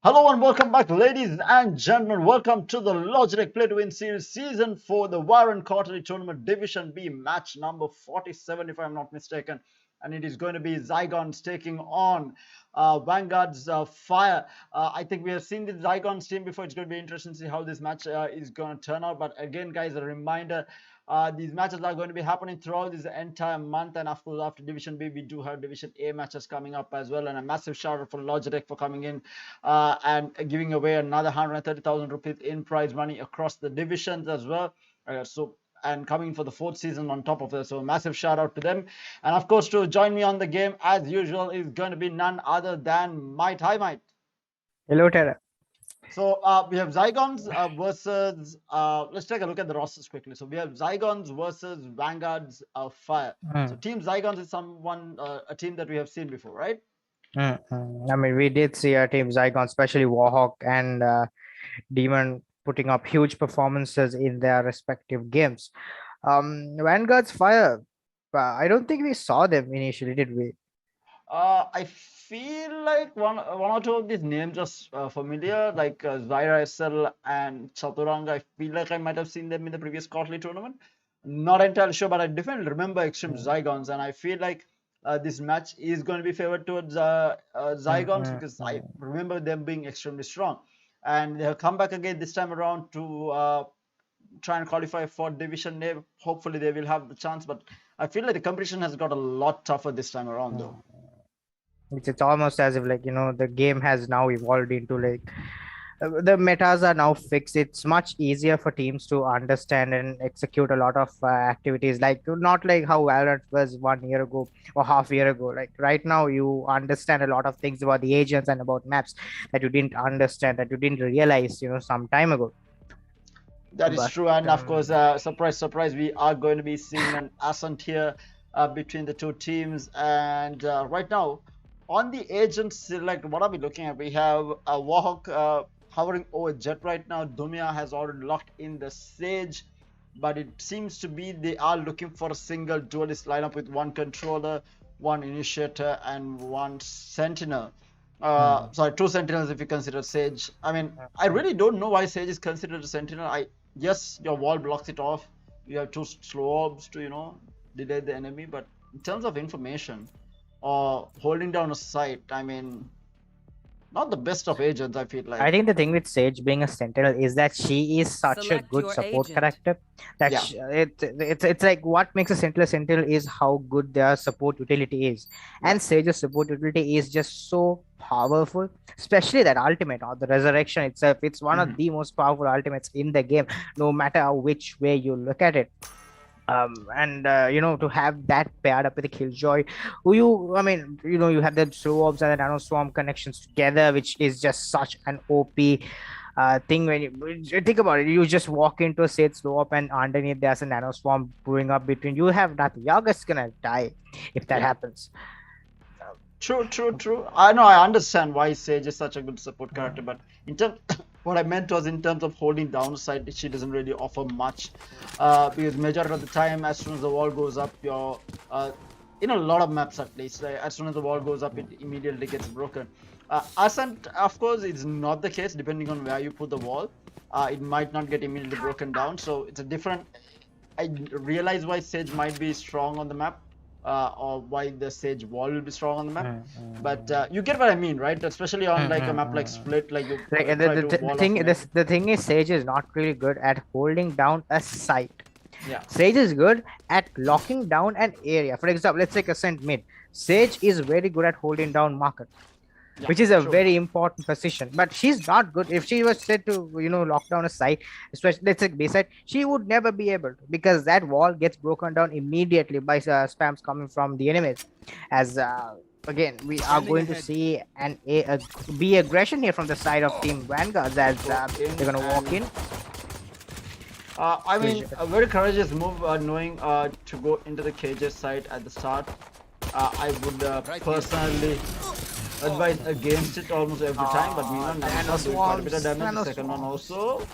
Hello and welcome back, ladies and gentlemen. Welcome to the Logitech Play to Win Series Season 4, the Valorant Quarterly Tournament Division B match number 47, if I'm not mistaken. And it is going to be Zygons taking on Vanguard's Fire. I think we have seen the Zygons team before. It's going to be interesting to see how this match is going to turn out. But again, guys, a reminder, these matches are going to be happening throughout this entire month, and of course after Division B we do have Division A matches coming up as well. And a massive shout out for Logitech for coming in and giving away another 130,000 rupees in prize money across the divisions as well. And coming for the 4th season on top of that, so massive shout out to them. And of course, to join me on the game as usual is going to be none other than Might. Hi Might. Hello, Tara. So we have Zygons versus, let's take a look at the rosters quickly. So we have Zygons versus Vanguard's Fire. So Team Zygons is a team that we have seen before, right? I mean, we did see our team Zygon, especially Warhawk and Demon, putting up huge performances in their respective games. Vanguard's Fire, I don't think we saw them initially, did we? I feel like one or two of these names are familiar, like Zyra SL and Chaturanga. I feel like I might have seen them in the previous quarterly tournament. Not entirely sure, but I definitely remember Extreme Zygons, and I feel like this match is going to be favored towards Zygons because I remember them being extremely strong. And they'll come back again this time around to try and qualify for Division A. Hopefully they will have the chance, but I feel like the competition has got a lot tougher this time around though. It's almost as if, like, the game has now evolved into, like, the metas are now fixed. It's much easier for teams to understand and execute a lot of activities, like not like how Valorant was 1 year ago or half year ago. Like right now you understand a lot of things about the agents and about maps that you didn't understand, that you didn't realize some time ago. That is true. And of course, surprise, we are going to be seeing an ascent here between the two teams. And right now on the agent select, what are we looking at? We have a Warhawk hovering over Jet right now. Dumia has already locked in the Sage, but it seems to be they are looking for a single duelist lineup with one controller, one initiator, and one sentinel. Sorry, 2 sentinels if you consider Sage. I mean, I really don't know why Sage is considered a sentinel. Yes, your wall blocks it off. You have 2 slow orbs to delay the enemy, but in terms of information or holding down a site, I mean, not the best of agents, I feel like. I think the thing with Sage being a sentinel is that she is such a good support character that it's like what makes a sentinel is how good their support utility is. And Sage's support utility is just so powerful, especially that ultimate or the resurrection itself. It's one of the most powerful ultimates in the game, no matter which way you look at it. To have that paired up with the Killjoy, you have the slow orbs and the nano swarm connections together, which is just such an OP thing. When you think about it, you just walk into a Sage slow up and underneath there's a nano swarm brewing up between you. Have nothing. You're just gonna die if that happens. True. I know, I understand why Sage is such a good support character, but in terms, what I meant was in terms of holding down side, she doesn't really offer much. Because majority of the time, as soon as the wall goes up, you're in a lot of maps at least, as soon as the wall goes up, it immediately gets broken. Ascent, of course, is not the case. Depending on where you put the wall, it might not get immediately broken down. So it's a different. I realize why Sage might be strong on the map. Or why the Sage wall will be strong on the map, but you get what I mean, right? Especially on like a map like Split, like you. The thing is, Sage is not really good at holding down a site. Yeah. Sage is good at locking down an area. For example, let's take Ascent mid. Sage is very good at holding down market. Yeah, which is a true. very important position. But she's not good. If she was said to, lock down a site, especially let's say B side, she would never be able to, because that wall gets broken down immediately by spams coming from the enemies. As again, we are Scanning going to ahead. see an A, B aggression here from the side of Team Vanguards, as Go in they're gonna walk and in. I mean, a very courageous move, knowing to go into the KJ site at the start. I would Right here. personally advise against it almost every time, but meanwhile, Nano doing quite a bit of damage. The second one also.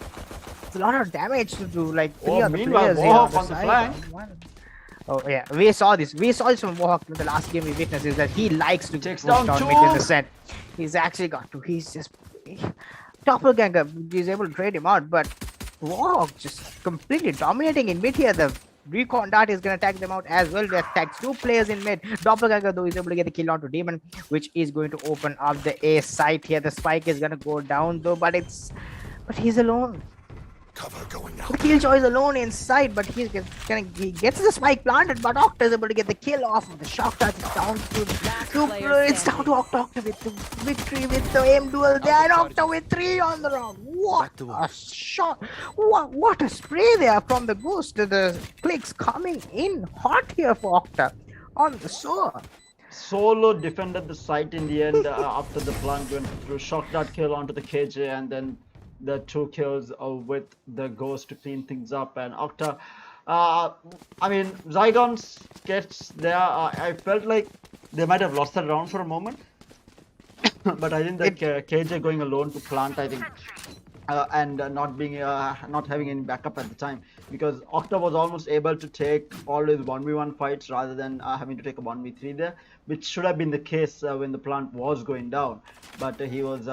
It's a lot of damage to do, like three Oh, other meanwhile, players here on Warhawk the on the side. flank. Oh yeah, we saw this. We saw this from Warhawk in the last game we witnessed, is that he likes to Takes push down down two. mid in the set. He's actually got to. He's just doppelganger. He's able to trade him out, but Warhawk just completely dominating in mid here. The recon dart is gonna tag them out as well. That tags two players in mid. Doppelganger though is able to get the kill onto Demon, which is going to open up the A site here. The spike is gonna go down though, but he's alone. Cover going out. The Killjoy is alone inside, but he gets the spike planted, but Octa is able to get the kill off of the shock touch. It's down to Octa with the victory with the aim duel there, and Octa with 3 on the round. What a shot! What a spray there from the Ghost. The clicks coming in hot here for Octa on the sword. Solo defended the site in the end after the plant went through. Shock dart kill onto the KJ, and then the 2 kills with the Ghost to clean things up. And Octa, I mean, Zygons gets there. I felt like they might have lost that round for a moment, but I think that KJ going alone to plant, I think, and not having any backup at the time, because Octa was almost able to take all his 1v1 fights rather than having to take a 1v3 there, which should have been the case when the plant was going down. But he was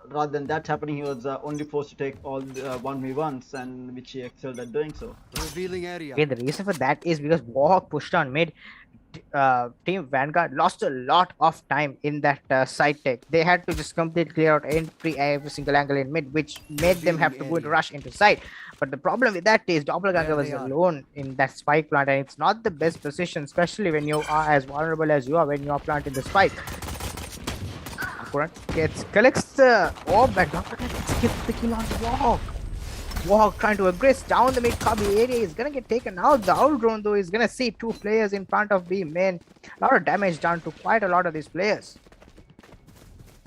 rather than that happening, he was only forced to take all the 1v1s, and which he excelled at doing so. Revealing area. Okay, the reason for that is because Warhawk pushed on mid. Team Vanguard lost a lot of time in that side tech. They had to just completely clear out every single angle in mid, which made them have to go and rush into side. But the problem with that is Doppelganger was alone in that spike plant, and it's not the best position, especially when you are as vulnerable as you are when you are planting the spike. Collects the orb, and Doppelganger gets the kill on Warhawk. Warhawk trying to aggress down the mid cubby area is gonna get taken out. The owl drone though is gonna see 2 players in front of B main. A lot of damage done to quite a lot of these players.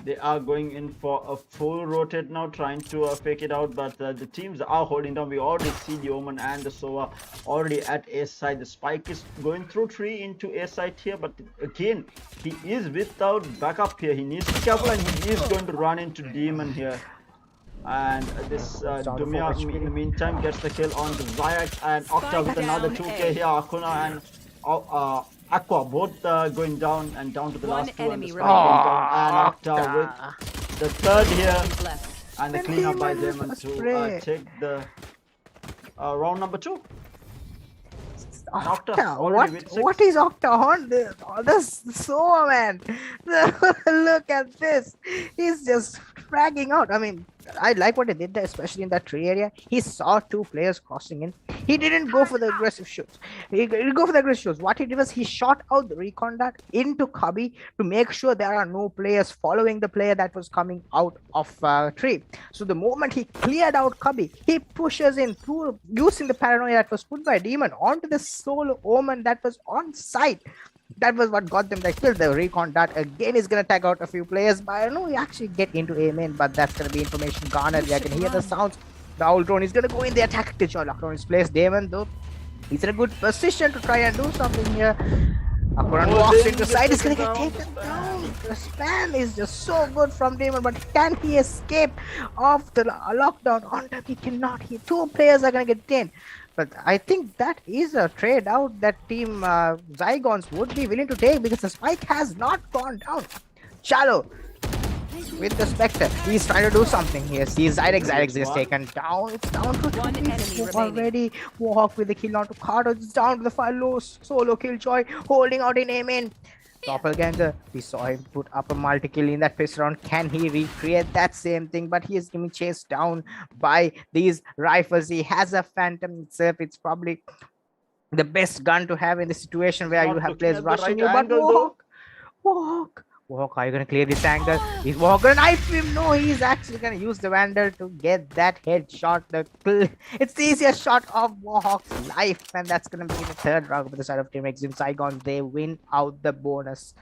They are going in for a full rotate now, trying to fake it out, but the teams are holding down. We already see the Omen and the Sova already at A side. The spike is going through tree into A side here, but again, he is without backup here. He needs to be careful, and he is going to run into Demon here. And this Dumia in the meantime gets the kill on the Zayak, and Octa with another 2k here. Akuna and Aqua both going down, and down to the last 2, and the spike going down, and Octa with the 3rd here, and the cleanup by Demon to take the round number 2. Octa, what is Octa on this so man? Look at this. He's just dragging out. I mean, I like what he did there, especially in that tree area. He saw 2 players crossing in. He didn't go for the aggressive shoots. He didn't go for the aggressive shoots. What he did was he shot out the recon dart into Cubby to make sure there are no players following the player that was coming out of tree. So the moment he cleared out Cubby, he pushes in through using the paranoia that was put by Demon onto the solo Omen that was on site. That was what got them the kill. The recon dart again is gonna tag out a few players, but I don't know we actually get into A main, but that's gonna be information garnered. I can hear the sounds. The owl drone is gonna go in the attack to lock down his place. Damon though, he's in a good position to try and do something here. Akuran walks into the side, is gonna get taken down. The spam is just so good from Damon, but can he escape off the lockdown? On top, he cannot. 2 players are gonna get detained. But I think that is a trade out that team Zygons would be willing to take, because the spike has not gone down. Shallow with the Spectre. He's trying to do something here. See Zyrex is taken down. It's down to 1 enemy already. Warhawk with the kill onto Carter. It's down to the 5 low solo Killjoy holding out in aim. Doppelganger, we saw him put up a multi-kill in that first round. Can he recreate that same thing? But he is being chased down by these rifles. He has a Phantom itself. It's probably the best gun to have in the situation where you have players rushing you. But Warhawk Warhawk, are you gonna clear this angle? Is Warhawk gonna knife him? No, he's actually gonna use the Vandal to get that headshot. It's the easiest shot of Warhawk's life, and that's gonna be the third round for the side of Team Exim Saigon. They win out the bonus.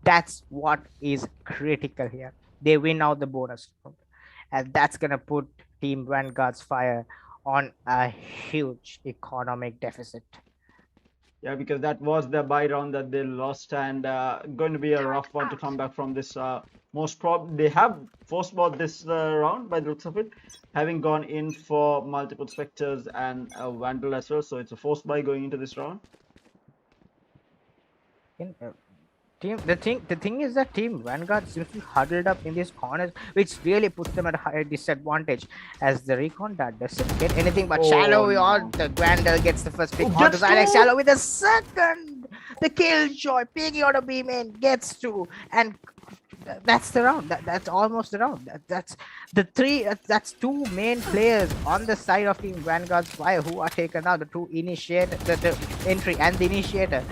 That's what is critical here. They win out the bonus, and that's gonna put Team Vanguard's Fire on a huge economic deficit. Yeah, because that was the bye round that they lost, and going to be a rough one to come back from this. Most probably they have forced bought this round by the looks of it, having gone in for multiple specters and a vandal as well. So it's a forced buy going into this round. The thing is that Team Vanguard seems to be huddled up in these corners, which really puts them at a higher disadvantage. As the recon that doesn't get anything but Shallow on the Vandal gets the first pick onto Zylex. Shallow with the second, the Killjoy peeking out of B main gets two, and that's the round. That's almost the round. That's the three. That's two main players on the side of Team Vanguard's Fire who are taken out. The two initiator, the entry and the initiator.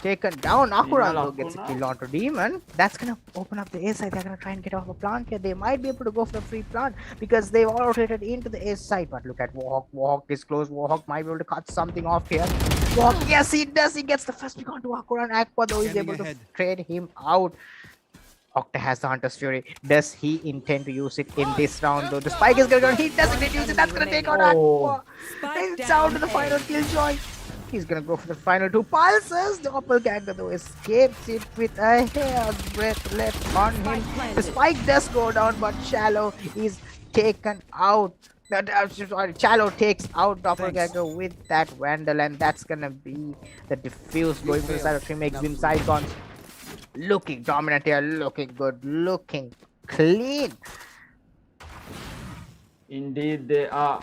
Taken down. Akuran gets a kill onto Demon. That's gonna open up the A side. They're gonna try and get off a plant here. They might be able to go for a free plant because they've all rotated into the A side. But look at Warhawk. Warhawk is close. Warhawk might be able to cut something off here. Warhawk, yes, he does. He gets the first pick onto Akuran. Aqua though is able to trade him out. Octa has the Hunter's Fury. Does he intend to use it in this round though? The spike is gonna go. He doesn't use it. That's gonna take out Aqua. It's down to the final Killjoy. He's gonna go for the final two pulses. The Doppelganger though escapes it with a hair's breadth left on him. The spike does go down, but Shallow is taken out. Shallow takes out Doppelganger with that Vandal, and that's gonna be the diffuse going to the side of Team Exim Saigon. Looking dominant here, looking good, looking clean. Indeed, they are.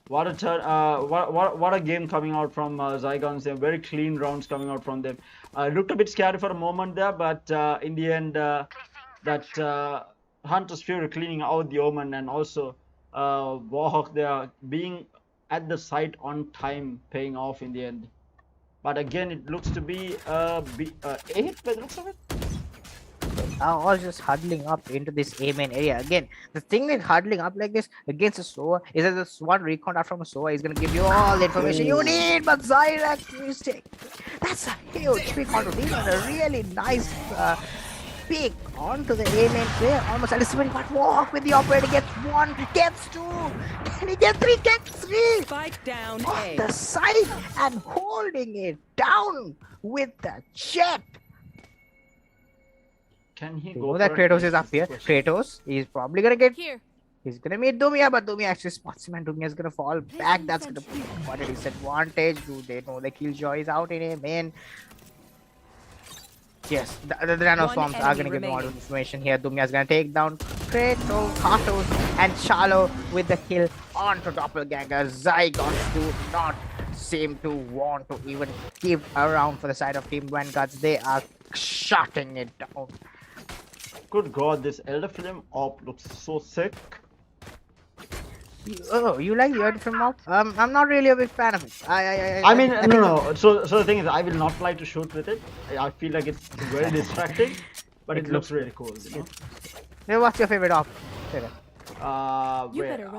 What a turn! What a game coming out from Zygons. They're very clean rounds coming out from them. Looked a bit scary for a moment there, but in the end, that Hunter's Fury cleaning out the Omen, and also Warhawk there being at the site on time, paying off in the end. But again, it looks to be a hit by the looks of it. All just huddling up into this A main area. Again, the thing with huddling up like this against a Sova is that this one recon out from a Sova is going to give you all the information you need, but Zyrax mistake. That's a huge pick onto Demon. A really nice pick onto the A main player. Almost anticipating, but Warhawk with the operator gets one, gets two. Can he get three? Gets three. Spike down on the side and holding it down with the jet. Can he go? That Kratos is up here. Kratos is probably gonna get here. He's gonna meet Dumia, but Dumia actually spots him, and Dumia is gonna fall back. That's gonna be quite a disadvantage. Do they know the Killjoy is out in a main? Yes, the Nanoswarms are gonna give more information here. Dumia is gonna take down Kratos, and Shallow with the kill onto Doppelganger. Zygons do not seem to want to even give around for the side of Team Vanguards. They are shutting it down. Good God, this Elder Flame op looks so sick. Oh, you like the Elder Flame op? I'm not really a big fan of it. I mean, no. So the thing is, I will not like to shoot with it. I feel like it's very distracting, but it looks really cool. You know? Hey, what's your favorite op?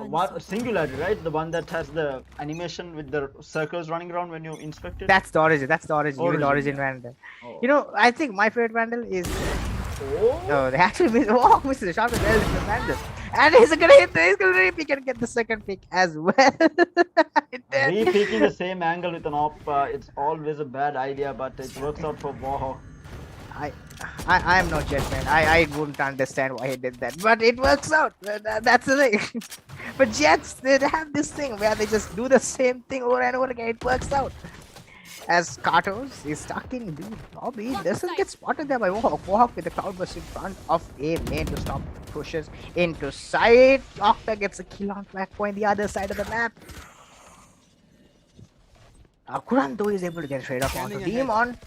What Singularity, right? The one that has the animation with the circles running around when you inspect it. That's the Origin. That's the Origin Vandal. Oh. You know, I think my favorite Vandal is. Oh, they actually missed the shot with the Vandal, and he's gonna hit. He's gonna repeat and get the second pick as well. Repeating the same angle with an op, it's always a bad idea, but it works out for Warhawk. I am no Jet man. I wouldn't understand why he did that, but it works out. That's the thing. But Jets, they have this thing where they just do the same thing over and over again. It works out. As Kratos is stuck in B lobby, doesn't get spotted there by Warhawk. Warhawk with the cloudburst in front of A main to stop pushes into side. Octa gets a kill on Aqua on the other side of the map. Kuran though is able to get straight up onto Demon.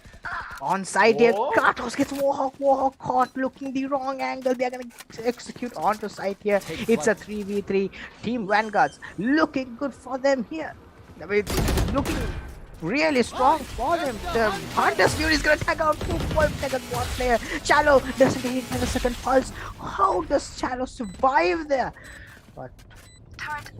On side here, Kratos gets Warhawk. Warhawk caught looking the wrong angle. They are going to execute onto side here. It's a 3v3. Team Vanguards looking good for them here. I mean, looking really strong for them. The Hunter's Fury is gonna tag out 2.2 one player. Shallow doesn't hit in the second pulse. How does Shallow survive there? But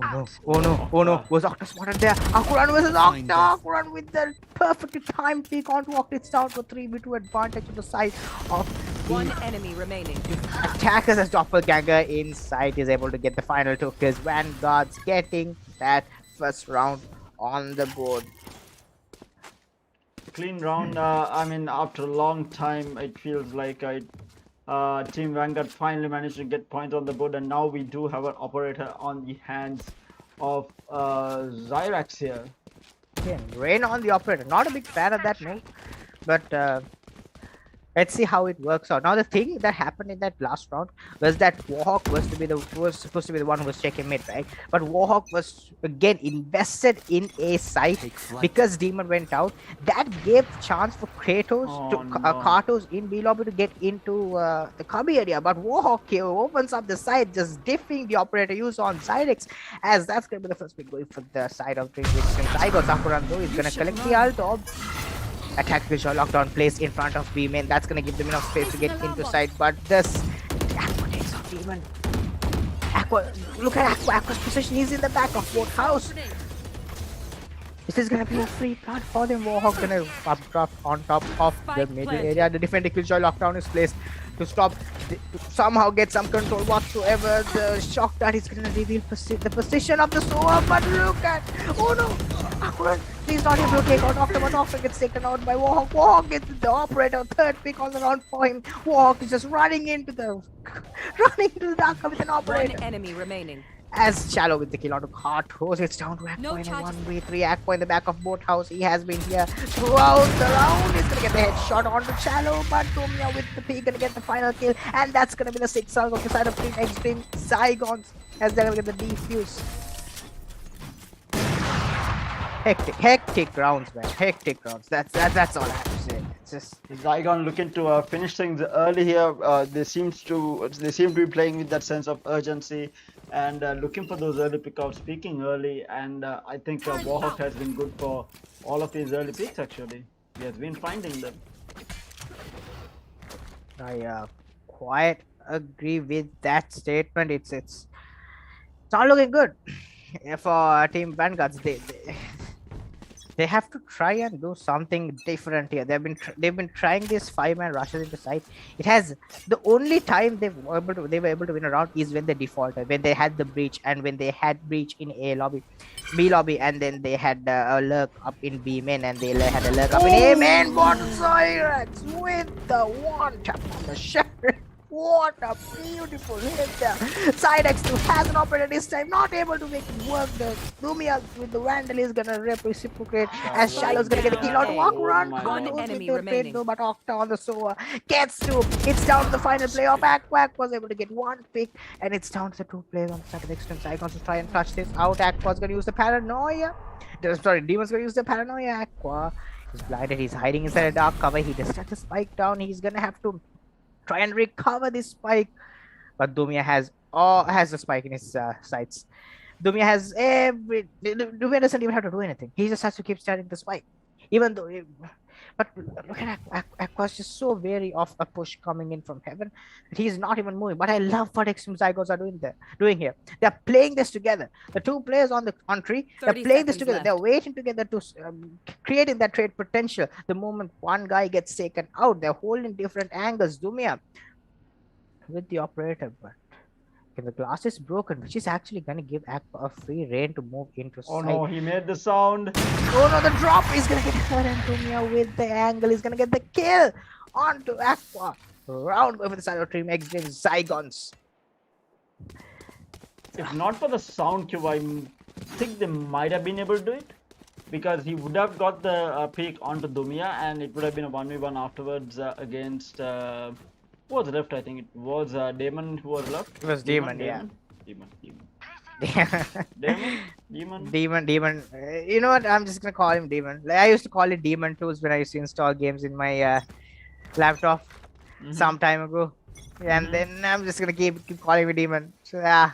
oh no, oh no, oh no, was Octa spotted there? Akuran versus Octa. Akuran with the perfectly timed peek onto Octa. It's down to 3v2 advantage on the side of One enemy remaining. attackers as Doppelganger inside is able to get the final two kills. Vanguard's getting that first round on the board. Clean round. I mean, after a long time, it feels like Team Vanguard finally managed to get points on the board, and now we do have an operator on the hands of Zyrax here. Again, rain on the operator. Not a big fan of that move, but let's see how it works out. Now the thing that happened in that last round was that Warhawk was supposed to be the one who was checking mid, right? But Warhawk was again invested in a site because Demon went out. That gave chance for Kratos Kartos in B lobby to get into the cubby area. But Warhawk here opens up the site, just diffing the operator use on Zyrex, as that's gonna be the first pick going for the side of Dream. Zygo Sakuran though is gonna collect the ult of attack visual lockdown placed in front of B main. That's gonna give them enough space to get into side, but this Aqua takes off Demon. Aqua, look at Aqua's position. He's in the back of both house. This is gonna be a free plant for them. Warhawk gonna updraft on top of the middle area. The defender Killjoy lockdown is placed to stop, to somehow get some control whatsoever. The shock that is gonna reveal the position of the Sova, but look at, oh no, Aqua, he's not able to take out Octa, but Octa gets taken out by Warhawk. Warhawk gets the operator, third pick on the round for him. Warhawk is just running into the dark with an operator. One enemy remaining. As Shallow with the kill onto Kartos, it's down to Aqua in a 1v3. Aqua in the back of both house. He has been here throughout the round. He's gonna get the headshot onto Shallow, but Domia with the P gonna get the final kill, and that's gonna be the 6th round of the side of Team Extreme Zygons as they're gonna get the defuse. Hectic rounds, man. Hectic rounds. That's all I have to say. It's just Zygon looking to finish things early here. They seem to be playing with that sense of urgency and looking for those early pickouts, peaking early. And I think Warhawk has been good for all of these early picks. Actually, he has been finding them. I quite agree with that statement. It's not looking good for Team Vanguards. They have to try and do something different here. They've been trying this 5-man rushes into site. It has, the only time they were able to win a round is when they defaulted, when they had the breach, and when they had breach in B lobby, and then they had a lurk up in B main, and they had a lurk up in A main. But Zyrax with the one tap on the shoulder. What a beautiful hit there. Zyrax too has an operator this time, not able to make it work. The Lumia with the Vandal is gonna reciprocate as Shallow's gonna get a kill on walk run. One enemy remaining. But Octa on the Sova gets to. It's down to the final play of Aquac was able to get one pick, and it's down to the 2 players on the side of Extreme Zygons to try and touch this out. Aqua's gonna use the paranoia. Sorry, Demon's gonna use the paranoia. Aqua is blinded. He's hiding inside a dark cover. He just set the spike down. He's gonna have to try and recover this spike, but Dumia has the spike in his sights. Dumia has Dumia doesn't even have to do anything. He just has to keep starting the spike, even though. But look at Aqua's just so wary of a push coming in from heaven that he's not even moving. But I love what Extreme Zygons are doing here. They're playing this together. The 2 players on tree, they're playing this together. Left. They're waiting together to creating that trade potential. The moment one guy gets taken out, they're holding different angles. Dumia with the operator, but the glass is broken, which is actually going to give Aqua a free reign to move into Oh sight. no, he made the sound. Oh no, the drop is going to get her, and Dumia with the angle is going to get the kill onto Aqua. Round over the side of Team Extreme Zygons. If not for the sound cube, I think they might have been able to do it, because he would have got the peak onto Dumia, and it would have been a 1v1 afterwards against who was left? I think it was Damon who was left. It was Demon. Demon. You know what? I'm just gonna call him Demon. Like, I used to call it Demon tools when I used to install games in my laptop some time ago, and then I'm just gonna keep calling him Demon. So yeah.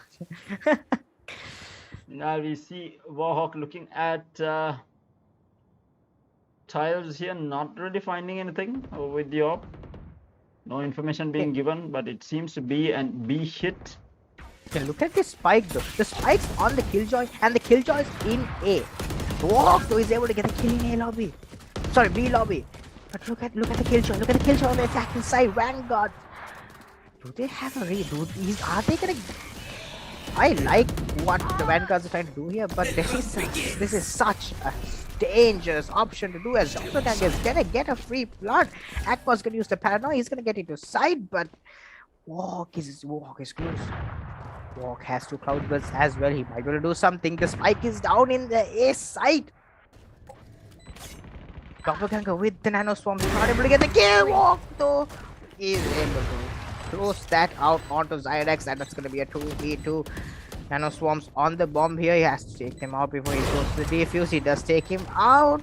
Now we see Warhawk looking at Tiles here not really finding anything with the op. No information being given, but it seems to be an B hit. Okay, look at this spike though. The spike's on the killjoy and the killjoy's in A. Walk though is able to get a kill in A lobby. Sorry, B lobby. But look at the killjoy. Look at the killjoy on the attacking side. Vanguard. Do they have a read? Are they gonna? I like what the Vanguards are trying to do here, but this is such a dangerous option to do as Doppelganger is gonna get a free blood. Aqua's gonna use the paranoia. He's gonna get into side, but Walk is close. Walk has two cloud bursts as well. He might be able to do something. The spike is down in the A side. Doppelganger with the nano swarm. He's not able to get the kill. Walk though is able to close that out onto Zyrex, and that's going to be a 2v2. Nano swarms on the bomb here. He has to take them out before he goes to the defuse. He does take him out.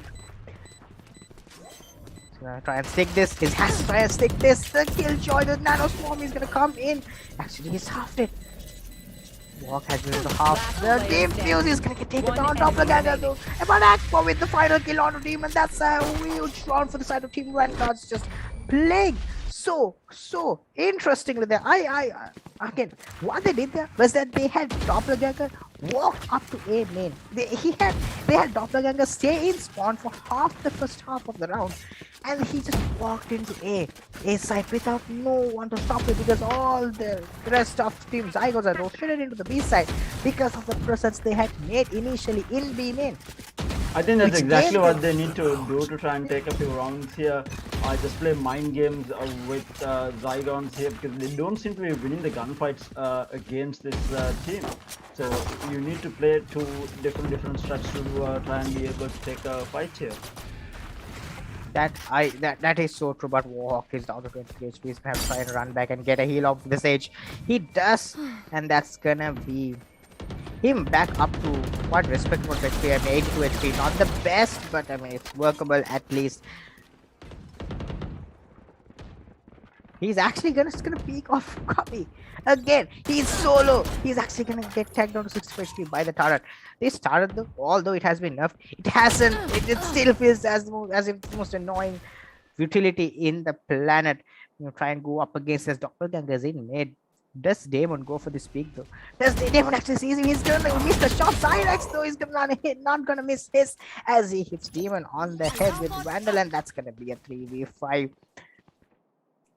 He's gonna try and stick this. He has to try and stick this. The killjoy, the nano swarm is gonna come in. Actually, he's halved it. Walk has been able to half the defuse. Is gonna get taken down. Doppelganger though. But Aqua with the final kill on the team, and that's a huge round for the side of Team Vanguard's just playing so interestingly there. Again, what they did there was that they had Doppelganger walk up to A main. They had Doppelganger stay in spawn for half the first half of the round, and he just walked into A side without no one to stop it, because all the rest of Team Zygos are rotated into the B side because of the presence they had made initially in B main. I think that's exactly what they need to do to try and take a few rounds here. Just play mind games with Zygons here, because they don't seem to be winning the gunfights against this team. So you need to play two different strats to try and be able to take a fight here. That is so true, but Walk is down to 20 HP. He's perhaps trying to run back and get a heal off this age. He does, and that's gonna be him back up to what respectable HP. I mean, 82 HP, not the best, but I mean it's workable at least. He's actually gonna peek off copy again. He's solo. He's actually gonna get tagged down to 65 HP by the turret. This turret though, although it has been nerfed, it hasn't. It still feels as if it's the most annoying utility in the planet. You know, try and go up against this Doppelgangers in mid. Does Damon go for this peak though? Does Damon actually see him? He's gonna miss the shot. Cyrex though is not gonna miss his as he hits Demon on the head with Vandal, and that's gonna be a 3v5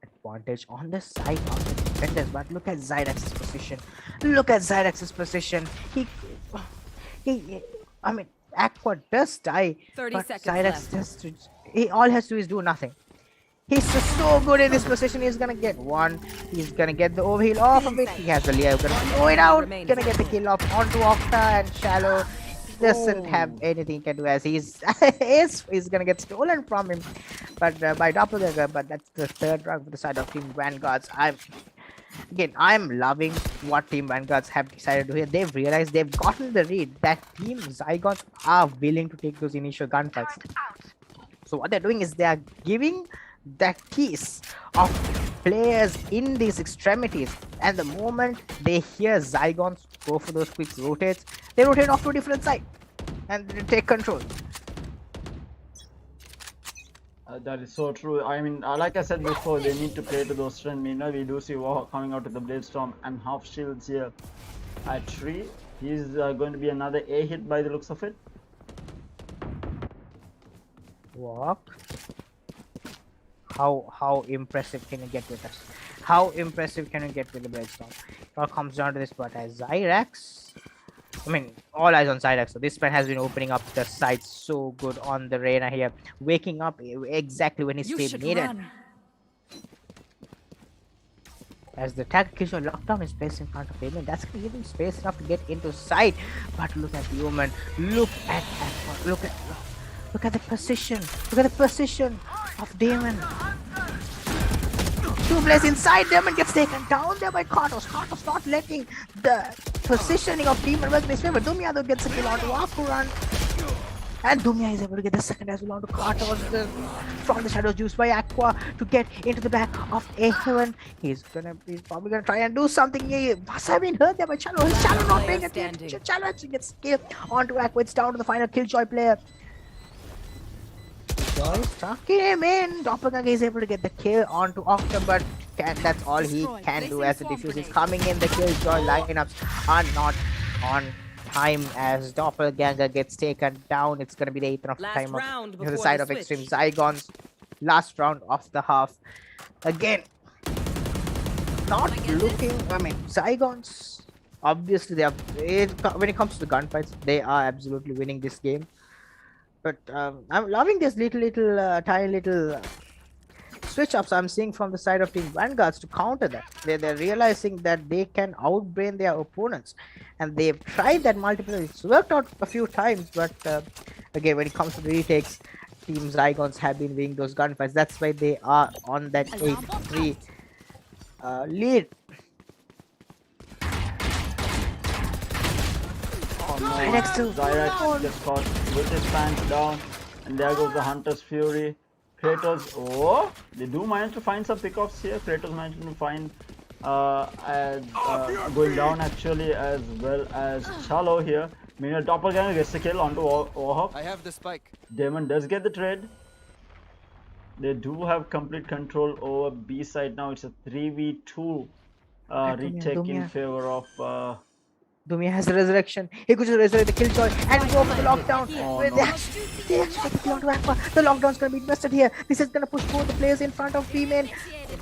advantage on the side of the defenders. But look at Zyrex's position. Look at Zyrex's position. I mean, Aqua does die, 30 but seconds Zyrex left. just all he has to do is do nothing. He's just so good in this position. He's gonna get one. He's gonna get the overheal off of it. He has the Leo. Gonna throw it out. Gonna get the kill off onto Octa, and Shallow doesn't have anything he can do, as he's gonna get stolen from him, but by Doppelganger. But that's the third round for the side of Team Vanguards. I'm loving what Team Vanguards have decided to do here. They've realized, they've gotten the read that Team Zygons are willing to take those initial gunfights. So what they're doing is they are giving that piece of players in these extremities, and the moment they hear Zygons go for those quick rotates, they rotate off to a different side and they take control. That is so true. I mean, like I said before, they need to play to those strengths. Meanwhile, we do see War coming out with the Blade Storm and half shields here at 3. He's going to be another A hit by the looks of it. Walk. How impressive can you get with us? How impressive can you get with the Blade Storm? It all comes down to this, but as Zyrex, I mean, all eyes on Zyrex. So this man has been opening up the sights so good on the Reyna here, waking up exactly when his team needed. As the tag Kishore lockdown is placed in front of him, and that's going to give him space enough to get into sight. But look at the Omen. Look at the position. Look at the position of Damon. Two players inside. Damon gets taken down there by Kartos. Kartos not letting the positioning of Demon work in his favor. Dumia though gets a kill onto Akuran. And Dumia is able to get the second as well onto Kartos from the shadows used by Aqua to get into the back of A7. He's probably gonna try and do something. Must have been hurt there by Shallow. Shallow not paying attention. Shallow actually gets killed onto Aqua. It's down to the final Killjoy player. Killjoy stuck him in. Doppelganger is able to get the kill onto Octa, but that's all he can do as the defuse is coming in. The Killjoy lineups are not on time as Doppelganger gets taken down. It's going to be the 8th of Last time round to the before side the of Extreme switch. Zygons. Last round of the half. Again, not looking. I mean, Zygons. Obviously, they are. When it comes to gunfights, they are absolutely winning this game. But I'm loving this tiny little switch ups I'm seeing from the side of Team Vanguards to counter that. They're realizing that they can outbrain their opponents, and they've tried that multiple. It's worked out a few times, but again, when it comes to the retakes, Team Zygons have been winning those gunfights. That's why they are on that 8-3 lead. Oh no, Zyrex Zyrex just caught with his pants down, and there goes the Hunter's Fury. Kratos, oh, they do manage to find some pickoffs here. Kratos managed to find going down actually, as well as Chalo here. Meanwhile, Doppelganger gets the kill onto Warhawk. I have the spike. Damon does get the trade. They do have complete control over B side now. It's a 3v2 retake in favor of. Dumia has the resurrection. He could just resurrect the Killjoy and go for the lockdown. Oh, Where no. they actually get the kill onto Aqua. The lockdown's gonna be invested here. This is gonna push both the players in front of B main,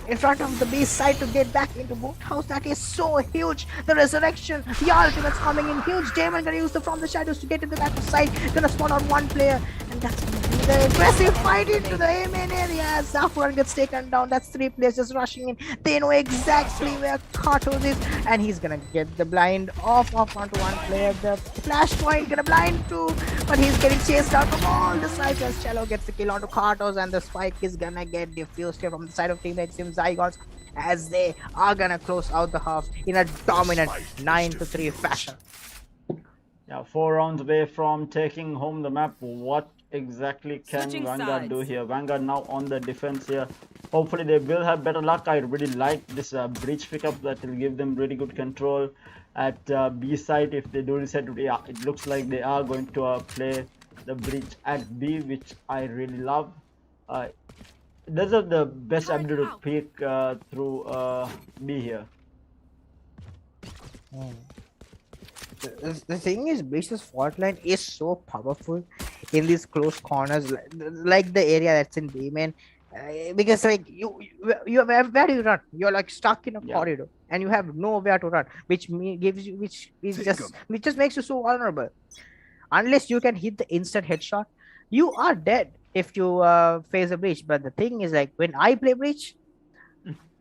in front of the base side to get back into boat house. That is so huge. The resurrection, the ultimate's coming in huge. Damon gonna use the from the shadows to get into the back side. Gonna spawn out one player, and that's gonna be the aggressive fight into the A main area. Zafran gets taken down. That's 3 players just rushing in. They know exactly where Kartos is, and he's gonna get the blind off onto one player. The flashpoint gonna blind too, but he's getting chased out from all the sides as Cello gets the kill onto Kartos, and the spike is gonna get diffused here from the side of Team Extreme Zygons as they are gonna close out the half in a dominant 9-3 fashion. Yeah, 4 rounds away from taking home the map. What exactly can Switching Vanguard sides. do here? Vanguard now on the defense here. Hopefully they will have better luck. I really like this breach pickup that will give them really good control at B side. If they do reset, yeah, it looks like they are going to play the breach at B, which I really love. Those are the best ability to pick through B here. The thing is, Breach's fault line is so powerful in these close corners, like the area that's in B main. Because like you where do you run? You're like stuck in a corridor and you have nowhere to run, which gives you which just makes you so vulnerable. Unless you can hit the instant headshot, you are dead if you face a breach. But the thing is, like when I play breach,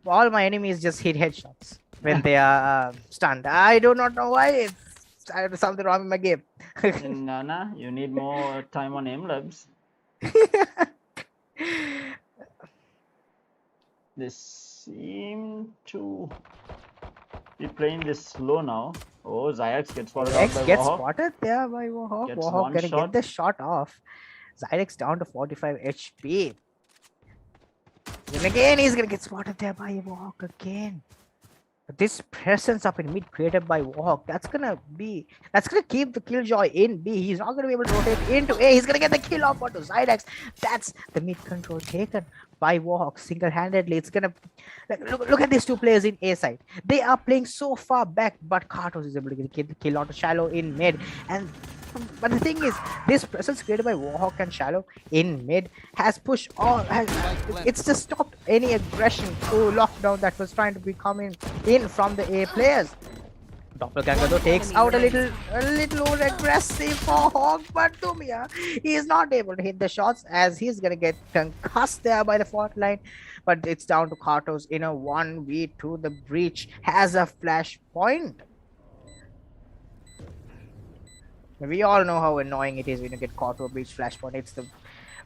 all my enemies just hit headshots when they are stunned. I do not know why. There's something wrong with my game. Nana, you need more time on aim labs. They seem to be playing this slow now. Oh, Zyrex gets spotted out by Gets Warhawk. spotted there by Warhawk. Gets Warhawk one gonna shot. get the shot off. Zyrex down to 45 HP. And again, he's gonna get spotted there by Warhawk again. But this presence up in mid created by Warhawk, that's gonna keep the Killjoy in B. He's not gonna be able to rotate into A. He's gonna get the kill off onto Zyrex. That's the mid control taken by Warhawk single-handedly. It's gonna look at these 2 players in A side. They are playing so far back, but Kartos is able to get the kill onto Shallow in mid. But the thing is, this presence created by Warhawk and Shallow in mid has pushed all. It's just stopped any aggression through lockdown that was trying to be coming in from the A players. Doppelganger though takes out a little more aggressive for Hawk, but Dumia he is not able to hit the shots as he's gonna get concussed there by the fault line. But it's down to Kartos in a 1v2. The breach has a flash point. We all know how annoying it is when you get caught to a breach flashpoint. It's the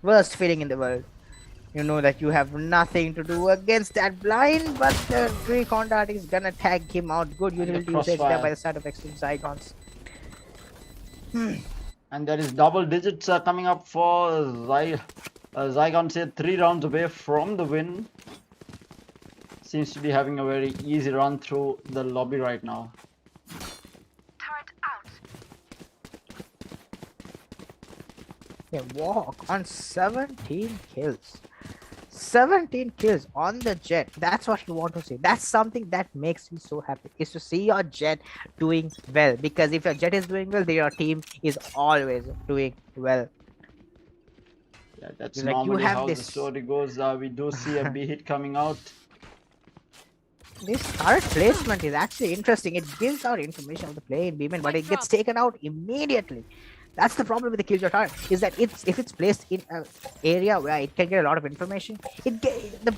worst feeling in the world. You know that you have nothing to do against that blind, but the recon dart is gonna tag him out. Good utility usage there by the side of Extreme Zygons. And there is double digits coming up for Zygons here, 3 rounds away from the win. Seems to be having a very easy run through the lobby right now. Yeah, walk on 17 kills. 17 kills on the Jet. That's what you want to see. That's something that makes me so happy, is to see your Jet doing well. Because if your Jet is doing well, then your team is always doing well. Yeah, that's Like you normally have how the this story goes. We do see a B hit coming out. this turret placement is actually interesting. It gives out information of the play in B-man, but it gets taken out immediately. That's the problem with the Killjoy turret, is that if it's placed in an area where it can get a lot of information, the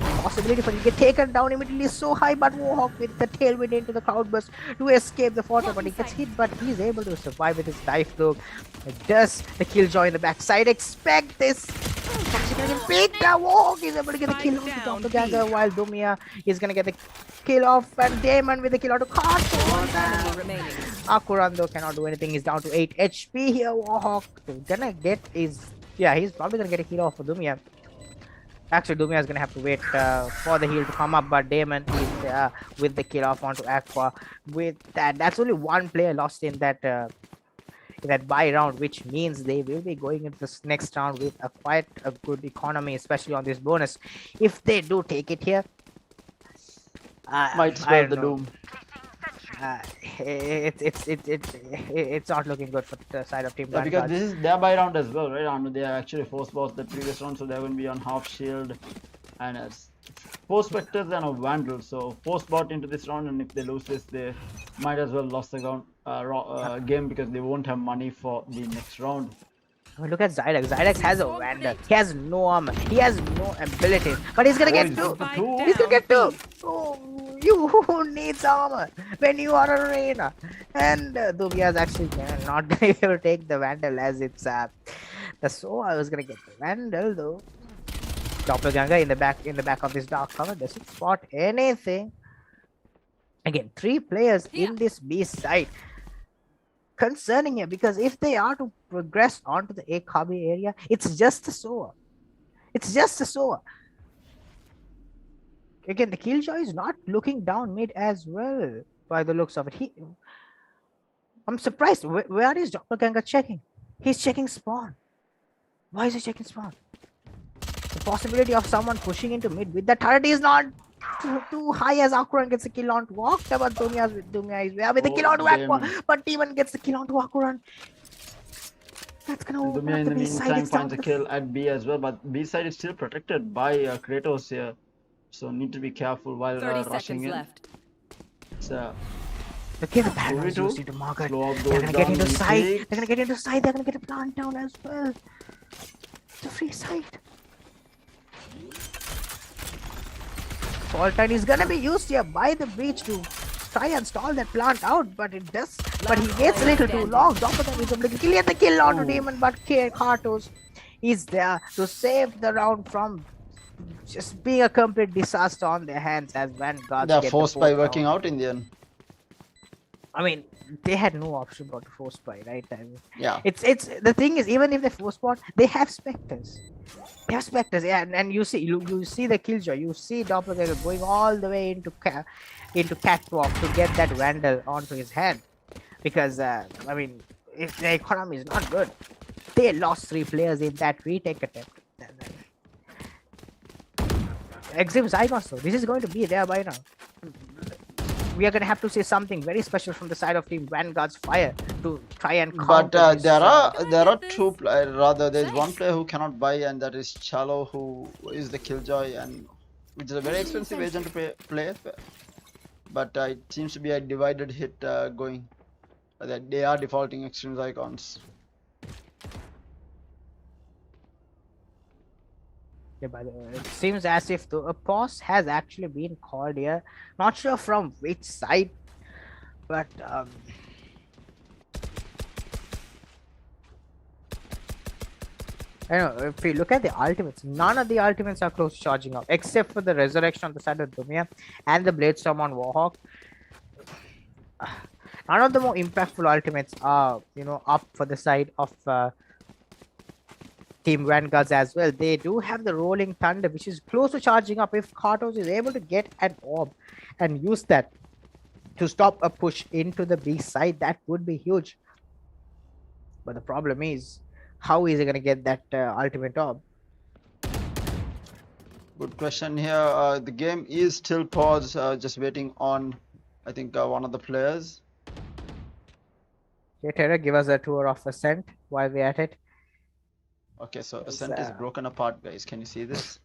possibility for it to get taken down immediately is so high. But Warhawk with the tailwind into the cloudburst to escape the photo, but he gets hit, but he's able to survive with his dive look. Does the Killjoy in the backside expect this? Peter Warhawk is able to get the kill off the doppelganger, while Dumia is gonna get the kill off, and Damon with the kill out of One enemy card. remaining. Akurando cannot do anything. He's down to 8 HP here. Warhawk gonna get his. Yeah, he's probably gonna get a kill off for Dumia. Actually, Dumia is gonna have to wait for the heal to come up, but Damon is with the kill off onto Aqua. With that, that's only one player lost in that buy round, which means they will be going into this next round with quite a good economy, especially on this bonus. If they do take it here, Might I spell don't the know. doom. It's not looking good for the side of Team Yeah, because Vanguard. this is their buy round as well, right? And they are actually force boss the previous round, so they're going to be on half shield and as four specters and a vandal. So force bot into this round, and if they lose this, they might as well lost the game because they won't have money for the next round. I mean, look at Zydex. Zydex has a Vandal. He has no armor. He has no abilities. But he's gonna get he's two. got the two. He's gonna get two. Oh, you who needs armor when you are a Reina? And Dubia is actually not gonna be able to take the Vandal, as it's so I was gonna get the Vandal though. Doppelganger in the back of this dark cover doesn't spot anything. Again, 3 players in this B side. Concerning here, because if they are to progress onto the Akabe area, it's just a Soa. It's just a Soa. Again, the Killjoy is not looking down mid as well by the looks of it. I'm surprised. Where is Doppelganger checking? He's checking spawn. Why is he checking spawn? The possibility of someone pushing into mid with the turret is not too high, as Akuran gets a kill on to Octa, but Dumia is with the kill on to Aqua, but Demon gets the kill on to Akuran. That's gonna open Dumia up in the the B side. meantime It's down finds a to kill at B as well, but B side is still protected by Kratos here, so need to be careful while 30 rushing seconds in. left. It's okay, the Baron is used into market. They're gonna get into side. They're gonna get into side. They're gonna get a plant down as well. It's a free side. Faultine is gonna be used here by the breach to try and stall that plant out, but it does. But he gets a little too long. Doppelganger is able to kill the kill onto Demon, but Kartos is there to save the round from just being a complete disaster on their hands, as Vanguard. they're forced by working out in the end. I mean, they had no option but to force buy, right? I mean, Yeah. it's the thing is, even if they force bot, they have specters. They have specters, yeah, and you see the Killjoy, you see Doppelganger going all the way into catwalk to get that Vandal onto his hand, because I mean, if the economy is not good, they lost 3 players in that retake attempt. Exim Zygon, so this is going to be there by now. We are going to have to see something very special from the side of Team Vanguard's Fire to try and But counter this, there are 2 rather there's one player who cannot buy, and that is Chalo, who is the Killjoy, and which is a very expensive agent to play. But it seems to be a divided hit going. That they are defaulting extreme icons. Yeah, by the way, it seems as if a pause has actually been called here. Not sure from which side, but I know if we look at the ultimates, none of the ultimates are close to charging up, except for the resurrection on the side of Dumia and the Bladestorm on Warhawk. None of the more impactful ultimates are, up for the side of Team Vanguards as well. They do have the Rolling Thunder, which is close to charging up. If Kartos is able to get an orb and use that to stop a push into the B side, that would be huge. But the problem is, how is he gonna get that ultimate orb? Good question here. The game is still paused, just waiting on, I think, one of the players. Okay, Terra, give us a tour of Ascent while we're at it. Okay, so Ascent is broken apart, guys. Can you see this?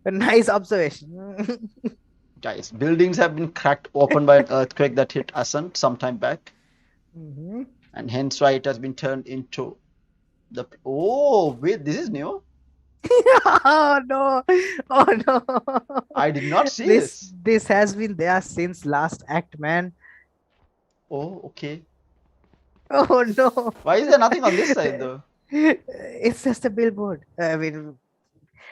A nice observation. Guys, buildings have been cracked open by an earthquake that hit Ascent sometime back, Mhm. and hence why it has been turned into the. Oh, wait, this is new. Oh no! Oh no! I did not see This this. this has been there since last act, man. Oh, okay. Oh no! Why is there nothing on this side though? It's just a billboard. I mean,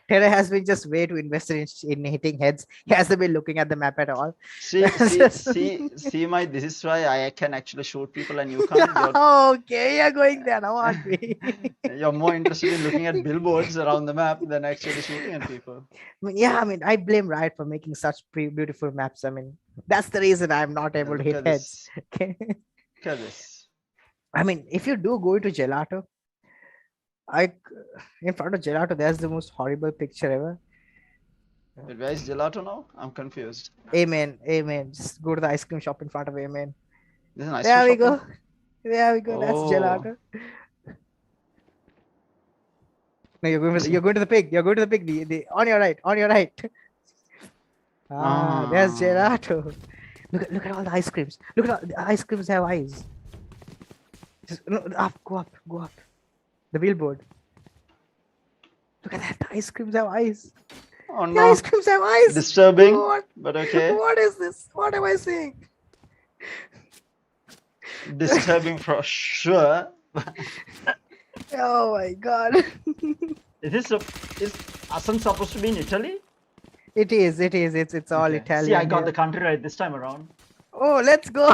Terra has been just way too invested in hitting heads. He hasn't been looking at the map at all. See, this is why I can actually shoot people and you can't. Okay, you're going there now, aren't we? You're more interested in looking at billboards around the map than actually shooting at people. I mean, I blame Riot for making such beautiful maps. I mean, that's the reason I'm not able to Look hit at heads. this. Okay. Look at this. I mean, if you do go into Gelato, in front of Gelato, there's the most horrible picture ever. Wait, where is Gelato now? I'm confused. Amen, amen. Just go to the ice cream shop in front of Amen. This is an ice There we cream shop. go. There we go. That's Oh. Gelato. No, you're going to the pig. You're going to the pig. On your right. On your right. There's Ah. Gelato. Look at all the ice creams. Look at all the ice creams have eyes. Just no, go up. The billboard. Look at that. The ice creams have eyes. Oh The no. ice creams have eyes. Disturbing, What? but okay. What is this? What am I saying? Disturbing for sure. Oh my god. Is Ascent supposed to be in Italy? It is. It's all Okay. Italian. See, I got here. the country right this time around. Oh, let's go.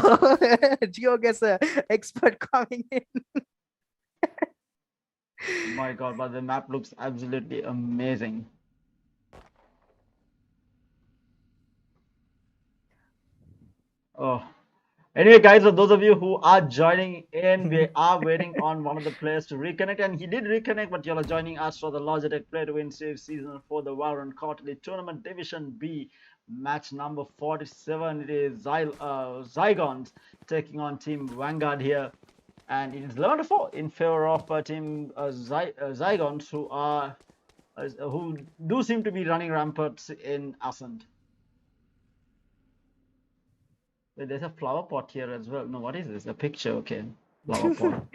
Geo gets a expert coming in. My God, but the map looks absolutely amazing. Oh. Anyway, guys, for those of you who are joining in, we are waiting on one of the players to reconnect, and he did reconnect, but you're joining us for the Logitech Play to Win Series Season 4, the Valorant Quarterly Tournament Division B match number 47. It is Zygons taking on Team Vanguard here, and it is 11-4 in favor of Team Zygons, who do seem to be running rampant in Ascent. Wait, there's a flower pot here as well. No, what is this? A picture, okay. Flower pot.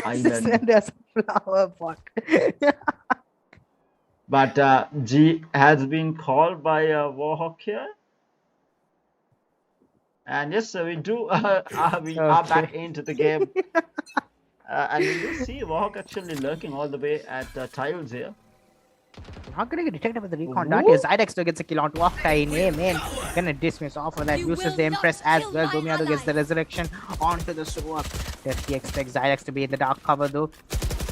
Island. There's a flower pot. But G has been called by Warhawk here. And yes, we do. We are back into the game. And we do see Warhawk actually lurking all the way at tiles here. Not gonna get detected with the recon dart here. Zydex gets a kill onto Octa in Amen. Gonna dismiss off of that. Uses the Impress as well. Domiado gets the resurrection onto the sword. Does he expects Zydex to be in the dark cover though?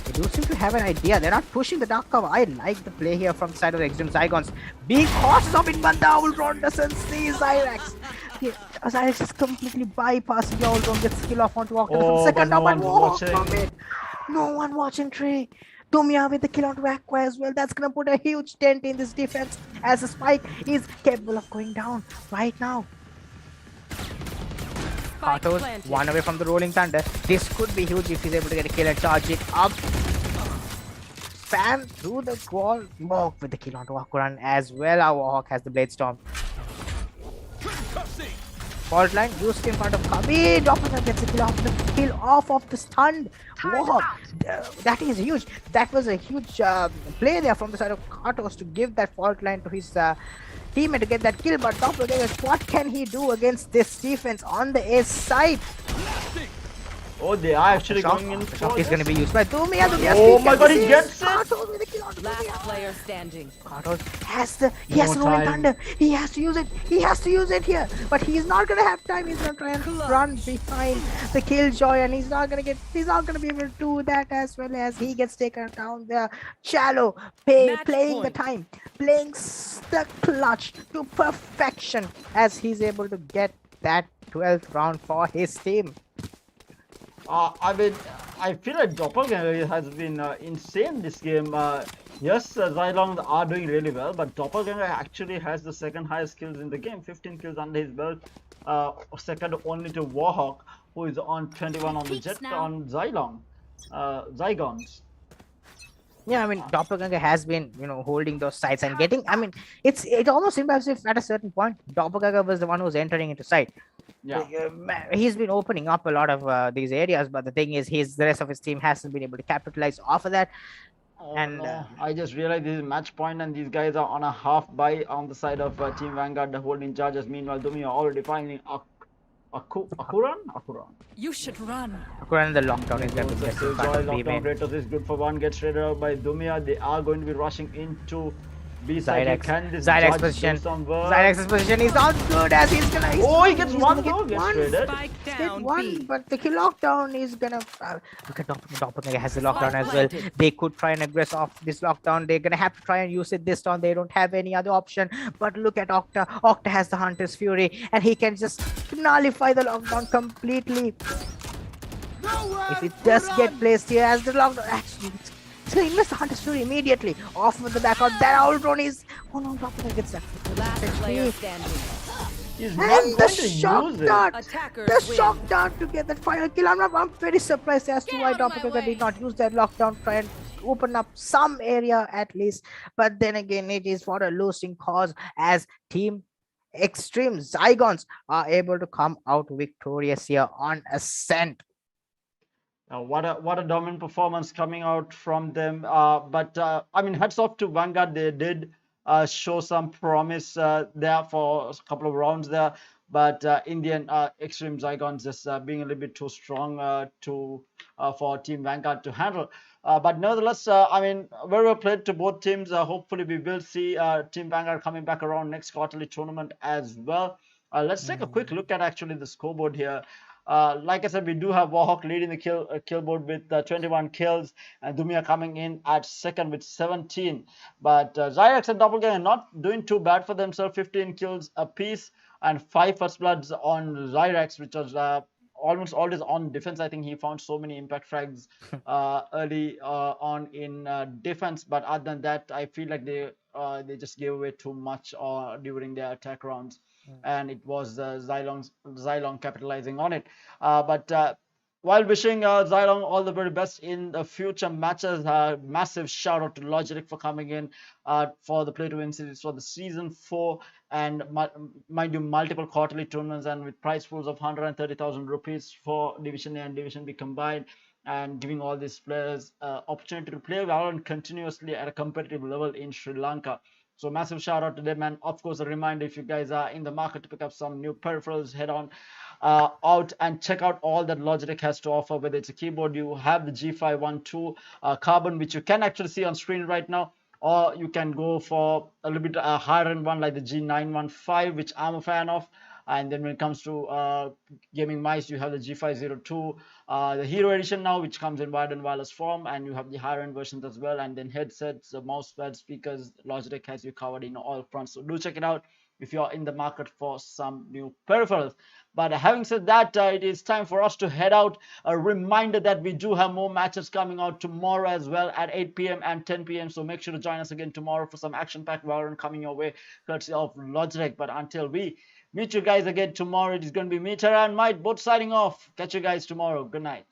They do seem to have an idea. They're not pushing the dark cover. I like the play here from the side of the Extreme Zygons. Being cautious of Inbanda, Ultron doesn't see Zydex. Zydex is completely bypassing the Ultron, gets kill off onto Octa from the second up and Warhawk. No one watching Trey. Tomia with the kill onto Aqua as well. That's gonna put a huge dent in this defense as the Spike is capable of going down right now. Cartos, one away from the Rolling Thunder. This could be huge if he's able to get a kill and charge it up. Spam through the wall. Mohawk with the kill onto Akuran as well. Our Warhawk has the Blade Storm. Fault line used in front of Kabi. Doppler gets a kill off of the stunned Warhawk. That is huge. That was a huge play there from the side of Cartos to give that fault line to his teammate to get that kill. But Doppler, what can he do against this defense on the A side? Oh, they are actually going in for He's going to be used by Dumia. Oh my God, he gets it! Cartos with a kill onto Last Dumia. player standing. Cartos has the Rolling Thunder. He has to use it. He has to use it here. But he's not gonna have time. He's gonna try and run behind the Killjoy, and he's not gonna be able to do that as well as he gets taken down there. Shallow playing the time, playing the clutch to perfection as he's able to get that 12th round for his team. I mean, I feel like Doppelganger has been insane this game. Yes, Zylong are doing really well, but Doppelganger actually has the second highest kills in the game, 15 kills under his belt, second only to Warhawk, who is on 21 on the Jet on Zylong, Zygons. Yeah, I mean, Doppelganger has been, holding those sides and getting. I mean, it almost seems as if at a certain point, Doppelganger was the one who was entering into sight. Yeah. He's been opening up a lot of these areas, but the thing is, the rest of his team hasn't been able to capitalize off of that. Oh And no, I just realized this is match point and these guys are on a half buy on the side of Team Vanguard, the holding charges. Meanwhile, Dumi are already finding Akuran? Akuran. You should run. Akuran, the lockdown is going to be The just in front of B lockdown main. Kratos is good for one, gets traded out by Dumia. They are going to be rushing into B side. Zyrex. Can this Zyrex judge do position. some work? Zyrex's position is not good as he's gonna. Oh, he gets he's one gonna get though, gets one. traded. Spike Get down one, B. but the kill lockdown is gonna look at Doppelganger has the lockdown as well. Spotlighted. They could try and aggress off this lockdown. They're gonna have to try and use it this turn. They don't have any other option. But look at Octa. Octa has the Hunter's Fury, and he can just nullify the lockdown completely. If it does get placed here as the lockdown, actually, it's gonna invest the Hunter's Fury immediately. Off with the backout. That owl drone is. Oh no, Doppelganger gets that. Last player standing. He's not And the going to shock use it. dart! Attackers The win. shock dart to get that final kill. I'm very surprised as to why Doppelganger did not use that lockdown, try and open up some area at least. But then again, it is for a losing cause as Team Extreme Zygons are able to come out victorious here on Ascent. What a dominant performance coming out from them. But I mean, hats off to Vanguard. They did show some promise there for a couple of rounds there. But in the end, Extreme Zygons just being a little bit too strong for Team Vanguard to handle. But nevertheless, I mean, very well played to both teams. Hopefully, we will see Team Vanguard coming back around next quarterly tournament as well. Let's take a quick look at actually the scoreboard here. Like I said, we do have Warhawk leading the kill board with 21 kills, and Dumia coming in at second with 17. But Zyrex and Doppelganger not doing too bad for themselves, 15 kills apiece, and 5 first bloods on Zyrex, which was almost always on defense. I think he found so many impact frags early on in defense, but other than that, I feel like they just gave away too much during their attack rounds. And it was Zylong capitalizing on it. But while wishing Zylong all the very best in the future matches, massive shout out to Logitech for coming in for the Play to Win series for the season 4 and mind you, multiple quarterly tournaments and with prize pools of 130,000 rupees for Division A and Division B combined, and giving all these players opportunity to play Valorant continuously at a competitive level in Sri Lanka. So massive shout out to them, and of course a reminder, if you guys are in the market to pick up some new peripherals, head on out and check out all that Logitech has to offer. Whether it's a keyboard, you have the G512 Carbon, which you can actually see on screen right now, or you can go for a little bit higher end one like the G915, which I'm a fan of. And then when it comes to gaming mice, you have the G502, the Hero Edition now, which comes in wired and wireless form, and you have the higher end versions as well. And then headsets, mouse pads, speakers, Logitech has you covered in all fronts. So do check it out if you're in the market for some new peripherals. But having said that, it is time for us to head out. A reminder that we do have more matches coming out tomorrow as well at 8 p.m. and 10 p.m. So make sure to join us again tomorrow for some action-packed Valorant coming your way, courtesy of Logitech. But until we meet you guys again tomorrow, it is going to be me, Tara, and Mike, both signing off. Catch you guys tomorrow. Good night.